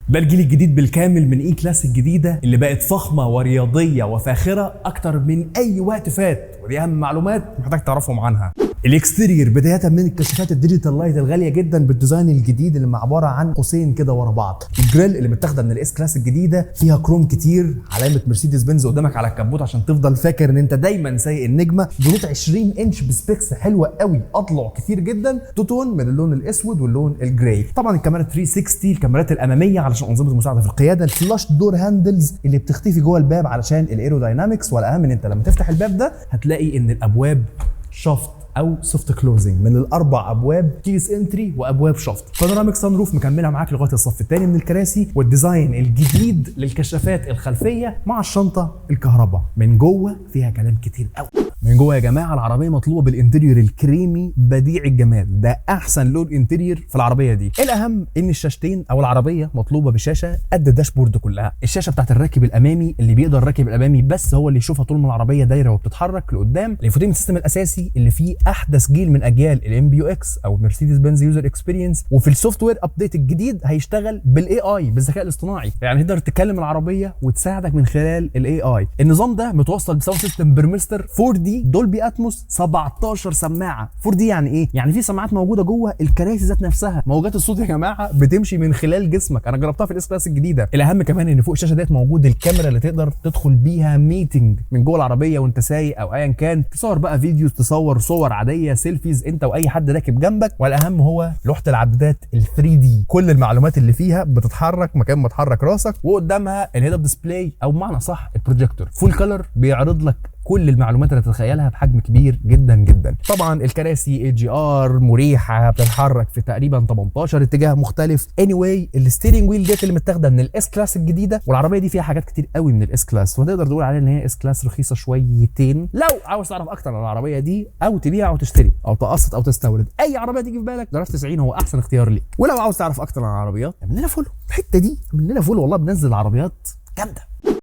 ده الجيل الجديد بالكامل من اي كلاس الجديده اللي بقت فخمه ورياضيه وفاخره اكتر من اي وقت فات، ودي اهم معلومات محتاج تعرفهم عنها. الاكستيرير بدايه من الكشافات الديجيتال لايت الغاليه جدا بالديزاين الجديد اللي عباره عن قوسين كده ورا بعض. الجريل اللي متاخده من الاس كلاس الجديده فيها كروم كتير، علامه مرسيدس بنز قدامك على الكبوت عشان تفضل فاكر ان انت دايما سايق النجمه. بنوت 20 انش بسبيكس حلوه قوي، اضلع كتير جدا، توتون من اللون الاسود واللون الجراي. طبعا الكاميرا 360 الكاميرات الاماميه علشان انظمه المساعده في القياده. الفلاش دور هاندلز اللي بتختفي جوه الباب علشان الايروداينامكس، والاهم ان انت لما تفتح الباب ده هتلاقي ان الابواب شافت او سوفت كلوزنج من الاربع ابواب، كيس انتري وابواب شافت. بانوراميك سان روف مكمله معاك لغايه الصف الثاني من الكراسي، والديزاين الجديد للكشافات الخلفيه مع الشنطه الكهرباء. من جوه فيها كلام كتير قوي. من جوه يا جماعه العربيه مطلوبه بالانتريور الكريمي بديع الجمال، ده احسن لون انتريور في العربيه دي. الاهم ان الشاشتين او العربيه مطلوبه بشاشه قد الداشبورد كلها. الشاشه بتاعت الراكب الامامي اللي بيقدر الراكب الامامي بس هو اللي يشوفها طول ما العربيه دايره وبتتحرك لقدام. الانفوتينمنت سيستم الاساسي اللي فيه احدث جيل من اجيال الام بي يو اكس او مرسيدس بنز يوزر اكسبيرينس، وفي السوفت وير ابديت الجديد هيشتغل بالاي اي بالذكاء الاصطناعي، يعني تقدر تكلم العربيه وتساعدك من خلال الاي اي. النظام ده متوصل بساوند سيستم برمستر 4 دي دولبي اتموس 17 سماعه. 4 دي يعني ايه؟ يعني في سماعات موجوده جوه الكراسي ذات نفسها. موجات الصوت يا جماعه بتمشي من خلال جسمك، انا جربتها في الاس كلاس الجديده. الاهم كمان ان فوق الشاشه ديت موجود الكاميرا اللي تقدر تدخل بيها ميتنج من جوه العربيه وانت سايق او ايا كان، تصور بقى فيديوز، تصور صور عاديه، سيلفيز انت واي حد راكب جنبك. والاهم هو لوحه العدادات ال 3 دي، كل المعلومات اللي فيها بتتحرك مكان ما تحرك راسك، وقدامها الهيد اب ديسبلاي او بمعنى صح البروجيكتور فول كلر بيعرض لك كل المعلومات اللي تتخيلها بحجم كبير جدا جدا. طبعا الكراسي اي جي ار مريحه، بتتحرك في تقريبا 18 اتجاه مختلف. anyway الستيرنج ويل ديت اللي متاخده من الاس كلاس الجديده، والعربيه دي فيها حاجات كتير قوي من الاس كلاس، فتقدر تقول عليها ان هي اس كلاس رخيصه شويتين. لو عاوز تعرف اكتر عن العربيه دي او تبيع او تشتري او تقسط او تستورد اي عربيه تيجي في بالك، درجه 90 هو احسن اختيار ليك. ولو عاوز تعرف اكتر عن العربيات اعمل لنا فولو الحته دي، اعمل لنا فولو، والله بنزل عربيات جامده.